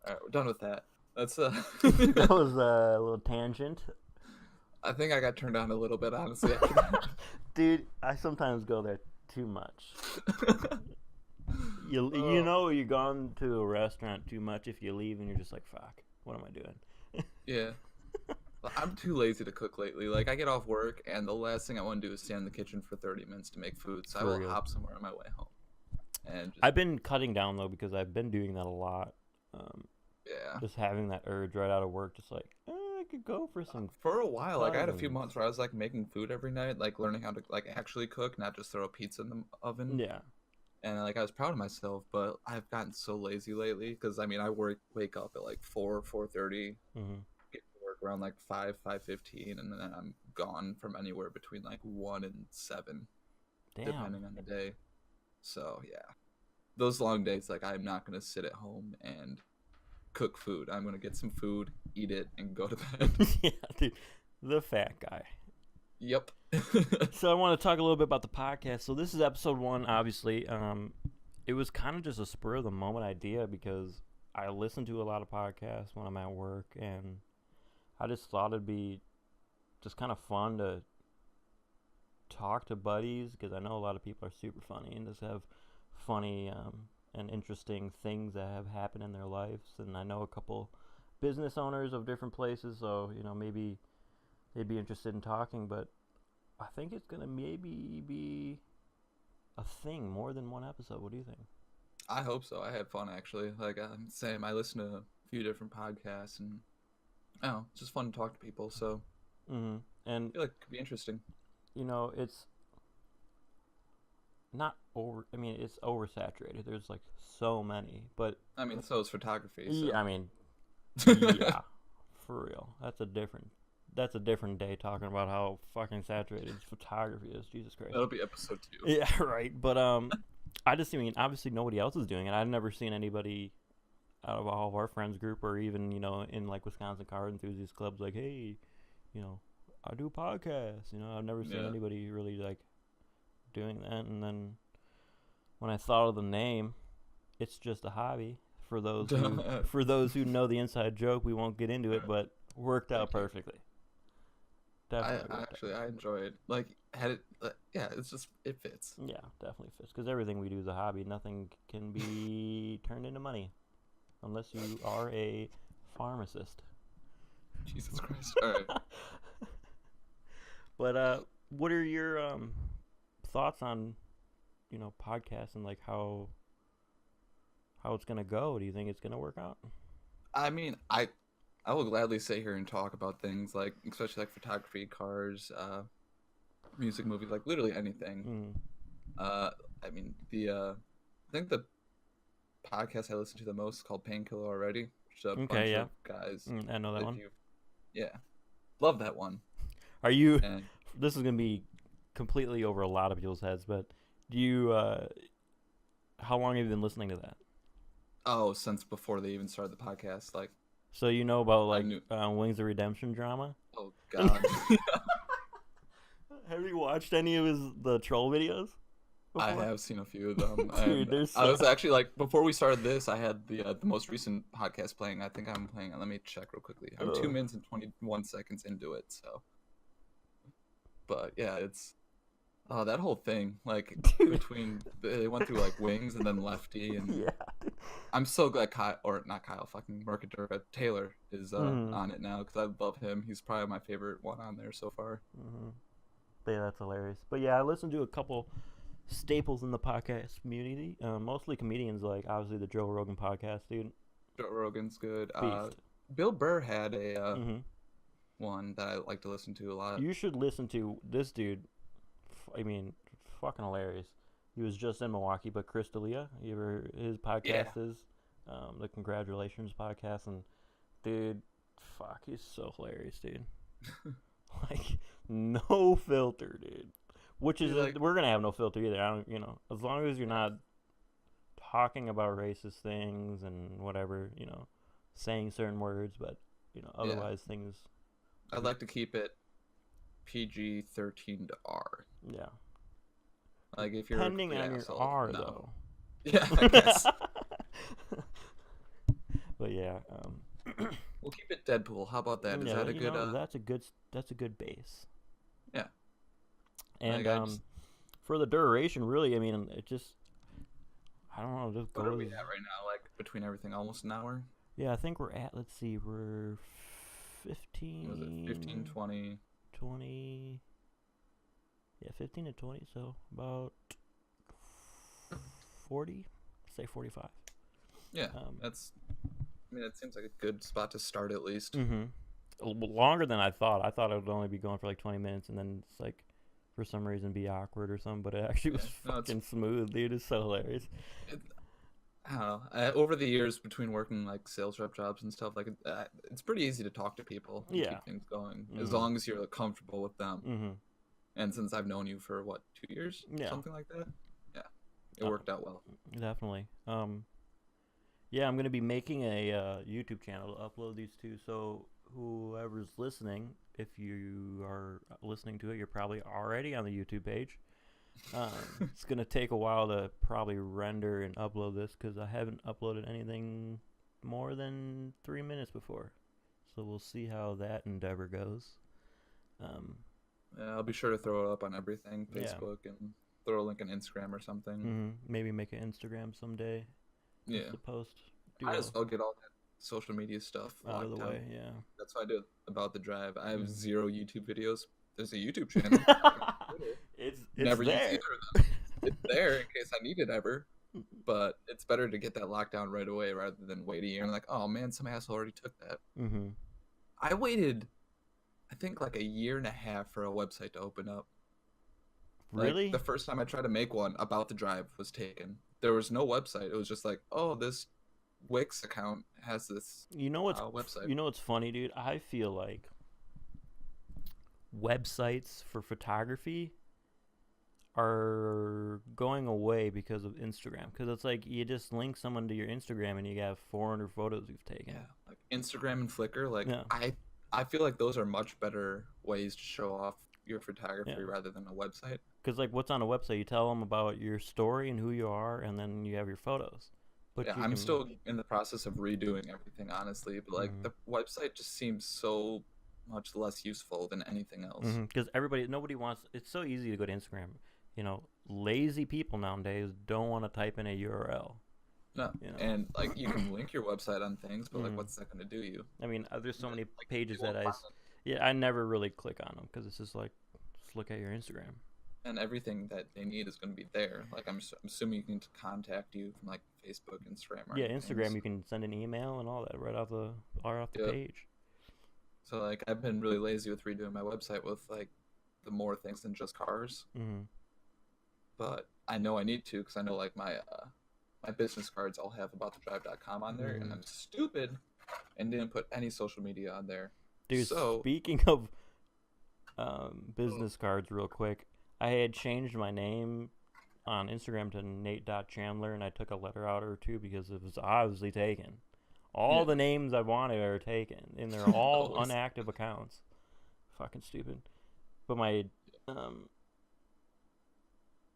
All right, we're done with that. That's That was a little tangent. I think I got turned on a little bit honestly after that. Dude, I sometimes go there too much. You Oh, know you're gone to a restaurant too much if you leave and you're just like, fuck, what am I doing? yeah. Well, I'm too lazy to cook lately. Like I get off work and the last thing I want to do is stand in the kitchen for 30 minutes to make food. So I For will real. hop somewhere on my way home and just I've been cutting down though because I've been doing that a lot. yeah. Just having that urge right out of work, just like I could go for some For a while, like I had a few cousins. months where I was like making food every night, like learning how to like actually cook, not just throw a pizza in the oven. Yeah, And like I was proud of myself, but I've gotten so lazy lately because I mean I wake up at like 4:30, hmm get to work around like 5:15, and then I'm gone from anywhere between like 1 and 7, damn. depending on the day. So yeah, those long days, like I'm not gonna sit at home and cook food. I'm gonna get some food, eat it, and go to bed. Yeah, dude, the fat guy. Yep. So I want to talk a little bit about the podcast. So this is episode 1, obviously. It was kind of just a spur of the moment idea because I listen to a lot of podcasts when I'm at work, and I just thought it'd be just kind of fun to talk to buddies because I know a lot of people are super funny and just have funny and interesting things that have happened in their lives. And I know a couple business owners of different places, so maybe they'd be interested in talking. But I think it's gonna maybe be a thing more than one episode. What do you think? I hope so. I had fun actually. Like same. I listen to a few different podcasts, and oh, it's just fun to talk to people. So Mm-hmm. I And feel like it could be interesting. it's not over. I mean, it's oversaturated. There's like so many, but I mean, so is photography. yeah, So I mean, yeah, for real. That's a different day talking about how fucking saturated photography is. Jesus Christ. that'll be episode 2. Yeah, right. But I mean, obviously nobody else is doing it. I've never seen anybody out of all of our friends group, or even in like Wisconsin car enthusiast clubs, like, hey, I do podcasts. I've never seen Yeah. anybody really like doing that. And then when I thought of the name, it's just a hobby. For those who know the inside joke, we won't get into it, but worked out Thank you. perfectly. I Definitely worked actually I enjoy it. Like had it. Yeah, it's just it fits. out. Yeah, definitely fits. Because everything we do is a hobby. Nothing can be turned into money unless you are a pharmacist. Jesus Christ. All right. But what are your thoughts on podcasts and like how it's gonna go? Do you think it's gonna work out? I mean, I will gladly sit here and talk about things like, especially like photography, cars, music, movies, like literally anything. Mm. Uh, I mean, I think the podcast I listen to the most is called Painkiller Already, which is a Okay, bunch yeah. of guys I know that that one. you, yeah, love that one. Are you? And This is gonna be completely over a lot of people's heads, but do you? How long have you been listening to that? oh, since before they even started the podcast, like So you know about I like knew. Wings of Redemption drama? Oh God. Have you watched any of the troll videos I before? have seen a few of them, Dude, and there's I so. was actually like, before we started this, I had the most recent podcast playing. I think I'm playing. Let me check real quickly. I'm 2 minutes and 21 seconds into it. So, but yeah, it's that whole thing. Like Dude. between they went through like Wings and then Lefty, and Yeah. I'm so glad Kyle, or not Kyle, fucking Mercador, Taylor is Mm-hmm. on it now because I love him. He's probably my favorite one on there so far. Mm-hmm. Yeah, that's hilarious. But yeah, I listened to a couple staples in the podcast community. Mostly comedians, like obviously the Joe Rogan podcast, dude. Joe Rogan's good. Beast. Bill Burr had a Mm-hmm. one that I like to listen to a lot. You should listen to this dude. I mean, fucking hilarious. He was just in Milwaukee, but Chris D'Elia, his Yeah. podcast is the Congratulations podcast, and dude, fuck, he's so hilarious, dude. Like no filter, dude. Which is Like, we're gonna have no filter either. I don't, as long as you're not talking about racist things and whatever, saying certain words, but yeah, otherwise things. I'd like to keep it PG-13 to R. Yeah. Like if you're Depending a on complete your asshole, R no. though. Yeah, I guess But yeah, we'll keep it Deadpool. How about that? Is yeah, that a good? that's a good base. Yeah. And Like, I just, for the duration, really, I mean, it just I don't know, just what are we goes. at right now? Like between everything, almost an hour. Yeah, I think we're at. Let's see, we're Was it 15, 20? 20. Yeah, 15 to 20, so about 40. Say 45. Yeah, that's. I mean, it seems like a good spot to start at least. Mm-hmm. Longer than I thought. I thought it would only be going for like 20 minutes, and then it's like, for some reason, be awkward or something. But it actually was No, fucking smooth, dude. It's so hilarious. it, I don't know. Over the years, between working like sales rep jobs and stuff, like it's pretty easy to talk to people and Yeah. keep things going as Mhm. long as you're comfortable with them. Mm-hmm. And since I've known you for what, 2 years, Yeah. something like that, yeah, it worked out well. Definitely. Yeah, I'm gonna be making a YouTube channel to upload these two. So whoever's listening, if you are listening to it, you're probably already on the YouTube page. It's gonna take a while to probably render and upload this because I haven't uploaded anything more than 3 minutes before. So we'll see how that endeavor goes. I'll be sure to throw it up on everything, Yeah. Facebook, and throw a link on Instagram or something. Maybe make an Instagram someday. Yeah, To post. Do I a- just I'll get all that social media stuff out of locked the down. way. Yeah. That's what I do about the drive. I have Mhm. 0 YouTube videos. There's a YouTube channel. it's Never use there. either of them. It's there in case I need it ever. But it's better to get that locked down right away rather than wait a year and like, oh man, some asshole already took that. Mm-hmm. I waited, I think like a year and a half for a website to open up. Like, Really? the first time I tried to make one about the drive was taken. There was no website. It was just like, oh, this Wix account has this You know what's website. You know what's funny, dude? I feel like websites for photography are going away because of Instagram. Because it's like you just link someone to your Instagram and you got 400 photos you've taken. Yeah, like Instagram and Flickr. Like Yeah. I feel like those are much better ways to show off your photography Yeah. rather than a website. Because like what's on a website, you tell them about your story and who you are, and then you have your photos. But Yeah, you I'm can- still in the process of redoing everything, honestly. But like Mhm. the website just seems so much less useful than anything else. Because nobody wants. It's so easy to go to Instagram. Lazy people nowadays don't want to type in a URL. No, You know. and like you can link your website on things, but like, Mm. what's that going to do you? I mean, there's so many Like, pages you that won't find them. yeah, I never really click on them because it's just like, just look at your Instagram. And everything that they need is going to be there. Like I'm assuming you can contact you from like Facebook, Instagram, or Yeah, anything. Instagram, So, you can send an email and all that right off the yep. page. So like I've been really lazy with redoing my website with like the more things than just cars, Mm-hmm. but I know I need to because I know like my business cards all have about the drive.com on there, and Mm-hmm. I'm stupid and didn't put any social media on there. Dude, So, speaking of business cards, real quick, I had changed my name on Instagram to Nate.Chandler, and I took a letter out or two because it was obviously taken. All yeah, the names I wanted are taken, and they're all always. unactive accounts. Fucking stupid. But um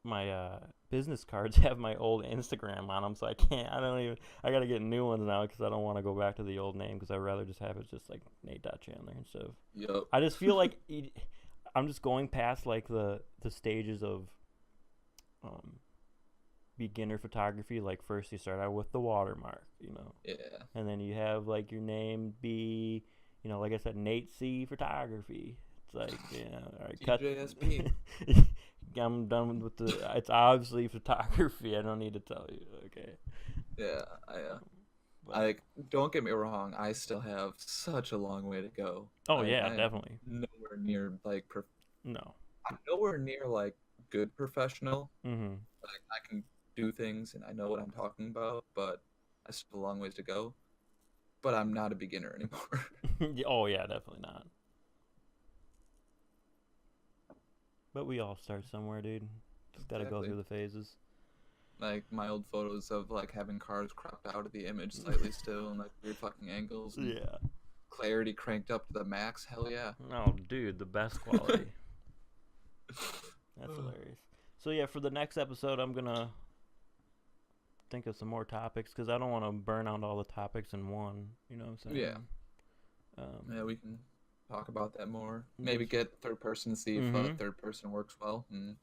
my business cards have my old Instagram on them, so I can't. I don't even. I gotta get new ones now because I don't want to go back to the old name because I'd rather just have it just like Nate.Chandler instead of. Yep. I just feel like I'm just going past like the stages of um beginner photography. Like first you start out with the watermark, Yeah. and then you have like your name be, like I said, Nate C Photography. It's like, all right, cut. TJSP. I'm done with the. It's obviously photography. I don't need to tell you. Okay. Yeah. But, I don't get me wrong. I still have such a long way to go. oh Like yeah, I am definitely. nowhere near like No. I'm nowhere near like good professional. Mm-hmm. Like I can do things and I know what I'm talking about, but I still have a long ways to go. But I'm not a beginner anymore. Oh yeah, definitely not. But we all start somewhere, dude. Just gotta go Exactly. through the phases. Like my old photos of like having cars cropped out of the image slightly still and like weird fucking angles and Yeah. clarity cranked up to the max. Hell yeah. Oh, dude, the best quality. That's hilarious. So yeah, for the next episode, I'm gonna think of some more topics because I don't want to burn out all the topics in one. You know what I'm saying? Yeah. Yeah, we can talk about that more. Maybe Because get third person to see if mm-hmm. third person works well, and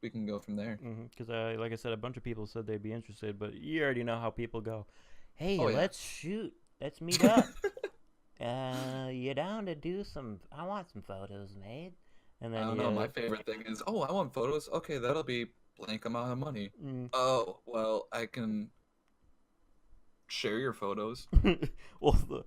we can go from there. Because like I said, a bunch of people said they'd be interested, but you already know how people go. Hey, Oh yeah. let's shoot. Let's meet up. You down to do some? I want some photos made. And I then don't know. My favorite thing is, oh, I want photos. Okay, that'll be blank amount of money. Mm. Oh, well, I can share your photos. Well,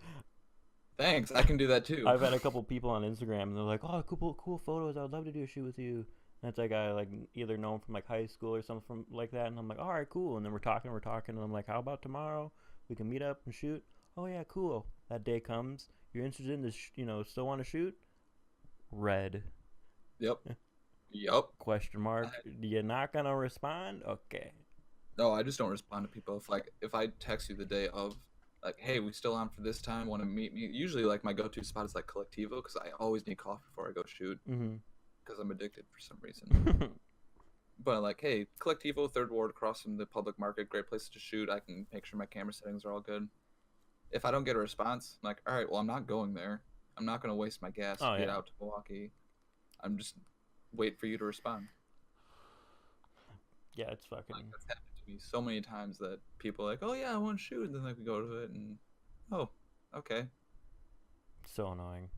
Thanks, I can do that too. I've had a couple people on Instagram, and they're like, "Oh, cool photos. I'd love to do a shoot with you." And it's like I like either know 'em from like high school or something from like that, and I'm like, "All right, cool." And then we're talking, and I'm like, "How about tomorrow? We can meet up and shoot." Oh yeah, cool. That day comes. You're interested in this, still want to shoot? Red. Yep. Yep. Question mark. You're not gonna respond? Okay. No, I just don't respond to people if I text you the day of like, hey, we still on for this time, want to meet me. Usually like my go-to spot is like Collectivo because I always need coffee before I go shoot Mm-hmm. because I'm addicted for some reason. But like, hey, Collectivo, Third Ward, across from the public market, great place to shoot. I can make sure my camera settings are all good. If I don't get a response, I'm like, all right, well, I'm not going there. I'm not gonna waste my gas Oh to get yeah. out to Milwaukee. I'm just wait for you to respond. Yeah, it's fucking. Like that's happened to me so many times that people are like, oh yeah, I want to shoot, and then like we go to it, and oh, okay. So annoying.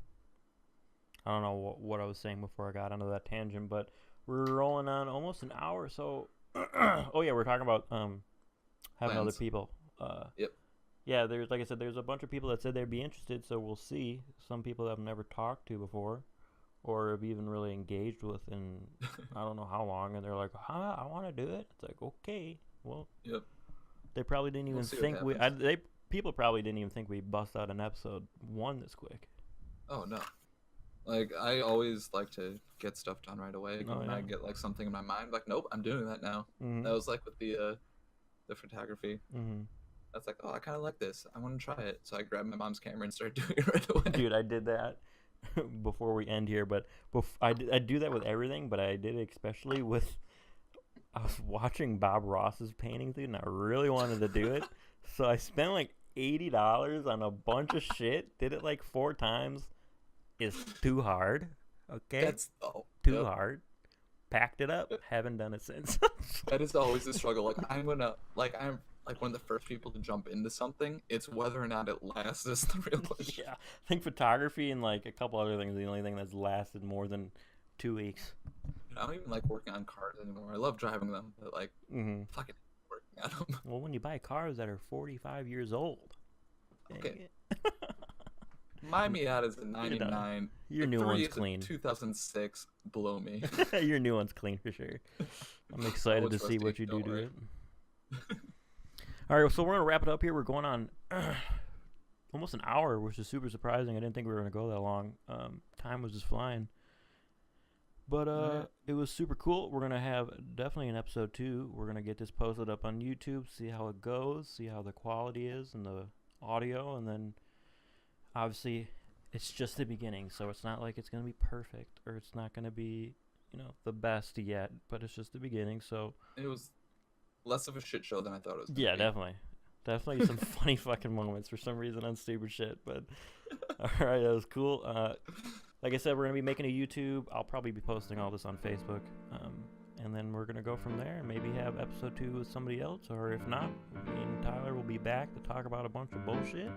I don't know what I was saying before I got onto that tangent, but we're rolling on almost an hour. So, oh yeah, we're talking about having other Plans. people. Yep. Yeah, there's like I said, there's a bunch of people that said they'd be interested. So we'll see. Some people I've never talked to before, or have even really engaged with in I don't know how long, and they're like, "Huh, I want to do it." It's like, okay, well, Yep. they probably didn't even We'll see what think we. happens. They people probably didn't even think we bust out an episode one this quick. Oh no. Like I always like to get stuff done right away. Oh When yeah. I get like something in my mind, like nope, I'm doing that now. Mm-hmm. That was like with the photography. Mm-hmm. That's like, oh, I kind of like this. I want to try it. So I grabbed my mom's camera and started doing it right away. Dude, I did that before we end here, but I do that with everything, but I did it especially with. I was watching Bob Ross's paintings, dude, and I really wanted to do it, so I spent like $80 on a bunch of shit. Did it like 4 times. It's too hard. Okay, That's too yep. hard. Packed it up. Haven't done it since. That is always the struggle. Like I'm like one of the first people to jump into something. It's whether or not it lasts is the real question. Yeah, I think photography and like a couple other things are the only thing that's lasted more than 2 weeks. I don't even like working on cars anymore. I love driving them, but like Mm-hmm. fucking working on them. Well, when you buy cars that are 45 years old, dang Okay. it. My Miata is a 99. Your The new 3 one's is a clean. 2006. Blow me. Your new one's clean for sure. I'm excited to it's see what rusty, you do don't to worry. it. All right, so we're gonna wrap it up here. We're going on almost an hour, which is super surprising. I didn't think we were gonna go that long. Time was just flying. But Yeah. it was super cool. We're gonna have definitely an episode 2. We're gonna get this posted up on YouTube, see how it goes, see how the quality is and the audio, and then obviously it's just the beginning, so it's not like it's gonna be perfect or it's not gonna be, the best yet, but it's just the beginning. So It was less of a shit show than I thought it was gonna yeah, be. definitely some funny fucking moments for some reason on stupid shit. But all right, that was cool. Like I said, we're gonna be making a YouTube. I'll probably be posting all this on Facebook, and then we're gonna go from there. Maybe have episode 2 with somebody else, or if not, me and Tyler will be back to talk about a bunch of bullshit.